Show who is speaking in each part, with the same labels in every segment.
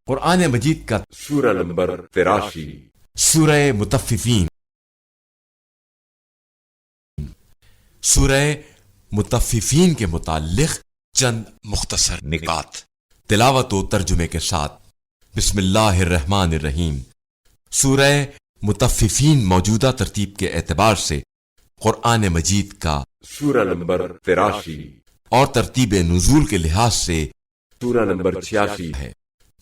Speaker 1: قرآن مجید کا
Speaker 2: سورہ نمبر 83
Speaker 1: سورہ مطففین۔ سورہ مطففین کے متعلق چند مختصر نکات تلاوت و ترجمے کے ساتھ۔ بسم اللہ الرحمن الرحیم۔ سورہ مطففین موجودہ ترتیب کے اعتبار سے قرآن مجید کا
Speaker 2: سورہ نمبر 83
Speaker 1: اور ترتیب نزول کے لحاظ سے
Speaker 2: سورہ نمبر 86
Speaker 1: ہے۔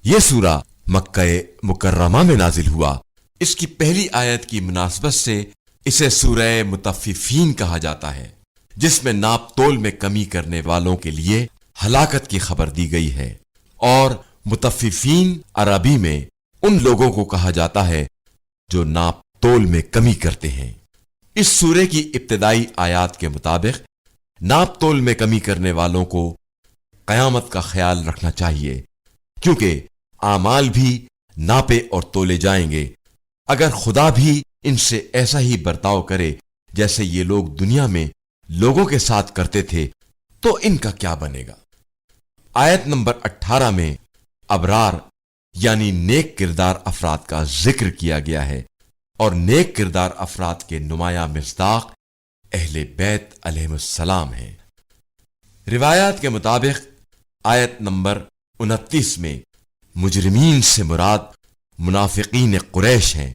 Speaker 1: یہ سورہ مکہ مکرمہ میں نازل ہوا۔ اس کی پہلی آیت کی مناسبت سے اسے سورہ مطففین کہا جاتا ہے، جس میں ناپ تول میں کمی کرنے والوں کے لیے ہلاکت کی خبر دی گئی ہے، اور مطففین عربی میں ان لوگوں کو کہا جاتا ہے جو ناپ تول میں کمی کرتے ہیں۔ اس سورے کی ابتدائی آیات کے مطابق ناپ تول میں کمی کرنے والوں کو قیامت کا خیال رکھنا چاہیے، کیونکہ اعمال بھی ناپے اور تولے جائیں گے۔ اگر خدا بھی ان سے ایسا ہی برتاؤ کرے جیسے یہ لوگ دنیا میں لوگوں کے ساتھ کرتے تھے تو ان کا کیا بنے گا؟ آیت نمبر 18 میں ابرار یعنی نیک کردار افراد کا ذکر کیا گیا ہے، اور نیک کردار افراد کے نمایاں مصداق اہل بیت علیہم السلام ہیں۔ روایات کے مطابق آیت نمبر 29 میں مجرمین سے مراد منافقین قریش ہیں،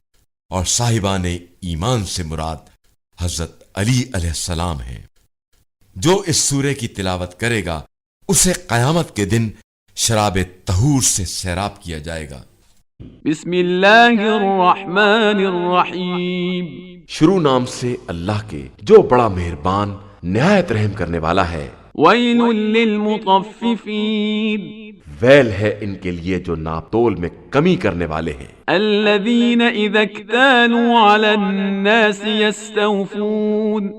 Speaker 1: اور صاحبان ایمان سے مراد حضرت علی علیہ السلام ہیں۔ جو اس سورے کی تلاوت کرے گا اسے قیامت کے دن شراب طہور سے سیراب کیا جائے گا۔
Speaker 3: بسم اللہ الرحمن الرحیم۔
Speaker 1: شروع نام سے اللہ کے جو بڑا مہربان نہایت رحم کرنے والا ہے۔
Speaker 3: ویل للمطففین۔
Speaker 1: ویل ہے ان کے لیے جو ناپتول میں کمی کرنے والے ہیں۔
Speaker 3: الذین اذا اکتالوا علی الناس یستوفون۔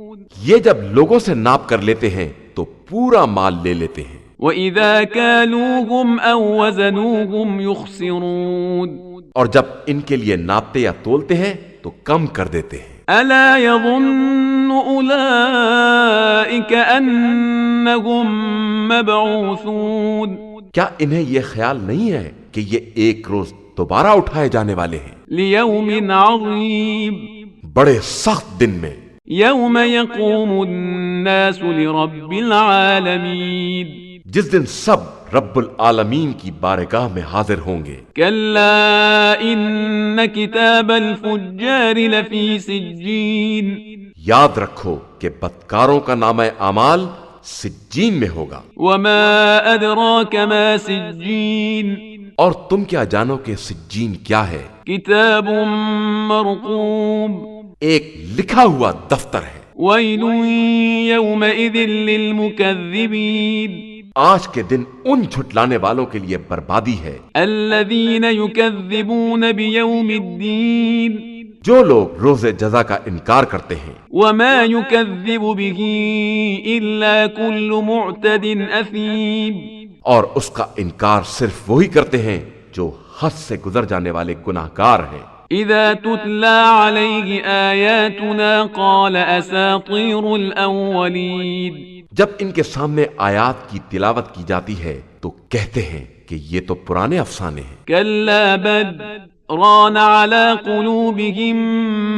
Speaker 1: یہ جب لوگوں سے ناپ کر لیتے ہیں تو پورا مال لے لیتے ہیں۔
Speaker 3: وَإِذَا كَالُوهُمْ أَوْ وَزَنُوهُمْ يُخْسِرُونَ۔
Speaker 1: اور جب ان کے لیے ناپتے یا تولتے ہیں تو کم کر دیتے ہیں۔
Speaker 3: أَلَا يَظُنُّ أُولَئِكَ أَنَّهُمْ مَبْعُوثُونَ۔
Speaker 1: کیا انہیں یہ خیال نہیں ہے کہ یہ ایک روز دوبارہ اٹھائے جانے والے ہیں؟
Speaker 3: لِيَوْمٍ عَظِيمٍ۔
Speaker 1: بڑے سخت دن میں۔
Speaker 3: يَوْمَ يَقُومُ النَّاسُ لِرَبِّ الْعَالَمِينَ۔
Speaker 1: جس دن سب رب العالمین کی بارگاہ میں حاضر ہوں گے۔
Speaker 3: كَلَّا إِنَّ كِتَابَ الْفُجَّارِ لَفِي سِجِّينٍ۔
Speaker 1: یاد رکھو کہ بدکاروں کا نامہ اعمال سجین میں ہوگا۔
Speaker 3: وَمَا أَدْرَاكَ مَا سِجِّينٌ۔
Speaker 1: اور تم کیا جانو کہ سجین کیا ہے؟
Speaker 3: کتاب مرقوم۔
Speaker 1: ایک لکھا ہوا دفتر ہے۔
Speaker 3: ویل یومئذ للمکذبین۔
Speaker 1: آج کے دن ان جھٹلانے والوں کے لیے بربادی ہے۔
Speaker 3: الذین یکذبون بیوم الدین۔
Speaker 1: جو لوگ روز جزا کا انکار کرتے ہیں۔
Speaker 3: وما یکذب به الا کل معتد اثیم۔
Speaker 1: اور اس کا انکار صرف وہی کرتے ہیں جو حد سے گزر جانے والے گناہگار ہیں۔
Speaker 3: اذا تتلى علیہ آیاتنا قال اساطیر الاولین۔
Speaker 1: جب ان کے سامنے آیات کی تلاوت کی جاتی ہے تو کہتے ہیں کہ یہ تو پرانے افسانے ہیں۔
Speaker 3: کلا بل ران على قلوبهم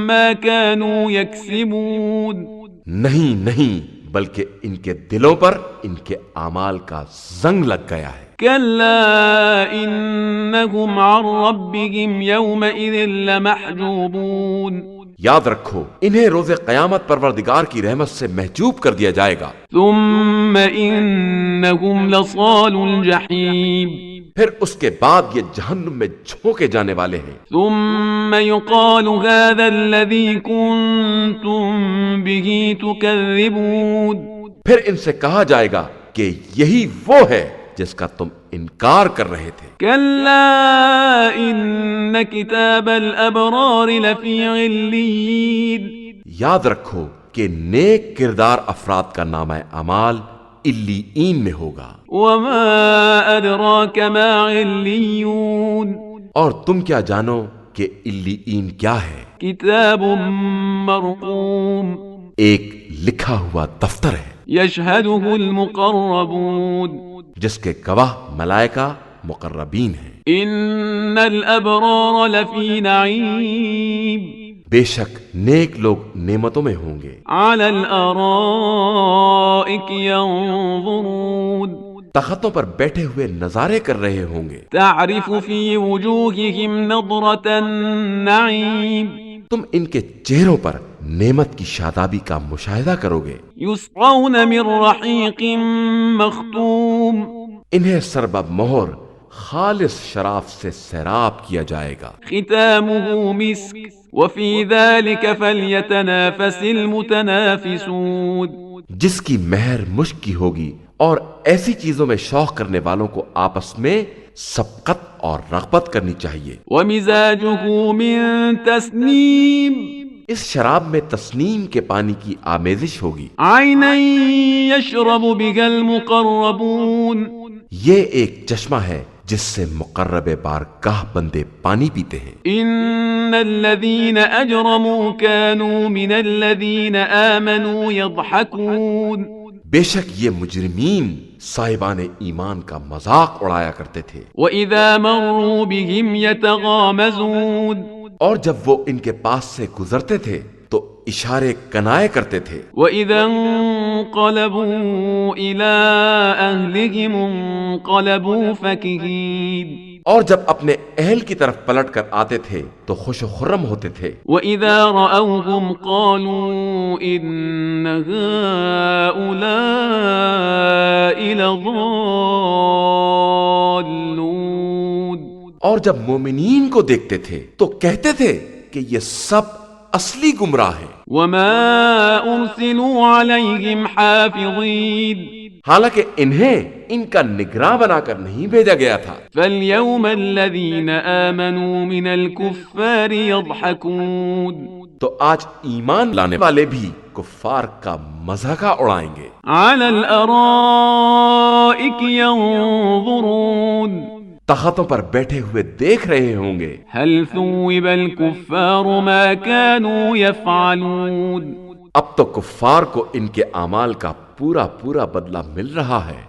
Speaker 3: ما كانوا يكسبون۔
Speaker 1: نہیں بلکہ ان کے دلوں پر ان کے اعمال کا زنگ لگ گیا ہے۔
Speaker 3: كلا إنهم عن ربهم يومئذ لمحجوبون۔
Speaker 1: یاد رکھو انہیں روز قیامت پروردگار کی رحمت سے محجوب کر دیا جائے گا۔
Speaker 3: ثم إنهم لصال الجحيم۔
Speaker 1: پھر اس کے بعد یہ جہنم میں جھونکے جانے والے ہیں۔
Speaker 3: ثم يقال هذا الذي كنتم به تكذبون۔
Speaker 1: پھر ان سے کہا جائے گا کہ یہی وہ ہے جس کا تم انکار کر رہے تھے۔
Speaker 3: كلا إن كتاب الأبرار لفي عليين۔
Speaker 1: یاد رکھو کہ نیک کردار افراد کا نامہ اعمال علیین میں ہوگا۔
Speaker 3: وما أدراك ما عليون۔
Speaker 1: اور تم کیا جانو کہ علیین کیا ہے؟
Speaker 3: کتاب مرقوم۔
Speaker 1: ایک لکھا ہوا دفتر ہے
Speaker 3: يشهده المقربون۔
Speaker 1: جس کے گواہ ملائکہ مقربین ہیں۔
Speaker 3: إن الأبرار لفي نعيم
Speaker 1: بے شک نیک لوگ نعمتوں میں ہوں گے،
Speaker 3: على الأرائك ينظرون
Speaker 1: تختوں پر بیٹھے ہوئے نظارے کر رہے ہوں گے۔
Speaker 3: تعرف في وجوههم نظرة النعيم
Speaker 1: تم ان کے چہروں پر نعمت کی شادابی کا مشاہدہ کرو گے۔
Speaker 3: يسقون من رحيق مختوم
Speaker 1: انہیں سربب مہر خالص شراب سے سیراب کیا جائے گا،
Speaker 3: ختامه مسك وفي ذلك فليتنافس المتنافسون
Speaker 1: جس کی مہر مشک کی ہوگی، اور ایسی چیزوں میں شوق کرنے والوں کو آپس میں سبقت اور رغبت کرنی چاہیے۔
Speaker 3: ومزاجه من تسنيم
Speaker 1: اس شراب میں تسنیم کے پانی کی آمیزش ہوگی،
Speaker 3: عينا يشرب بها المقربون
Speaker 1: یہ ایک چشمہ ہے جس سے مقرب بارگاہ بندے پانی پیتے ہیں۔
Speaker 3: إن الذين أجرموا كانوا من الذين آمنوا يضحكون
Speaker 1: بے شک یہ مجرمین صاحبان ایمان کا مذاق اڑایا کرتے تھے،
Speaker 3: وإذا مروا بهم يتغامزون
Speaker 1: اور جب وہ ان کے پاس سے گزرتے تھے تو اشارے کنائے کرتے تھے،
Speaker 3: وإذا انقلبوا إلى أهلهم انقلبوا فكهين
Speaker 1: اور جب اپنے اہل کی طرف پلٹ کر آتے تھے تو خوش و خرم ہوتے تھے،
Speaker 3: وإذا رأوهم قالوا إن هؤلاء لضالون
Speaker 1: اور جب مومنین کو دیکھتے تھے تو کہتے تھے کہ یہ سب اصلی گمراہ ہیں،
Speaker 3: وما أرسلوا عليهم حافظين
Speaker 1: حالانکہ انہیں ان کا نگراں بنا کر نہیں بھیجا گیا تھا۔
Speaker 3: فاليوم الذين آمنوا من الكفار يضحكون
Speaker 1: تو آج ایمان لانے والے بھی کفار کا مذاقہ اڑائیں گے،
Speaker 3: على الأرائك ينظرون
Speaker 1: تختوں پر بیٹھے ہوئے دیکھ رہے ہوں گے۔
Speaker 3: هل ثوب الكفار ما كانوا يفعلون
Speaker 1: اب تو کفار کو ان کے اعمال کا پورا بدلہ مل رہا ہے۔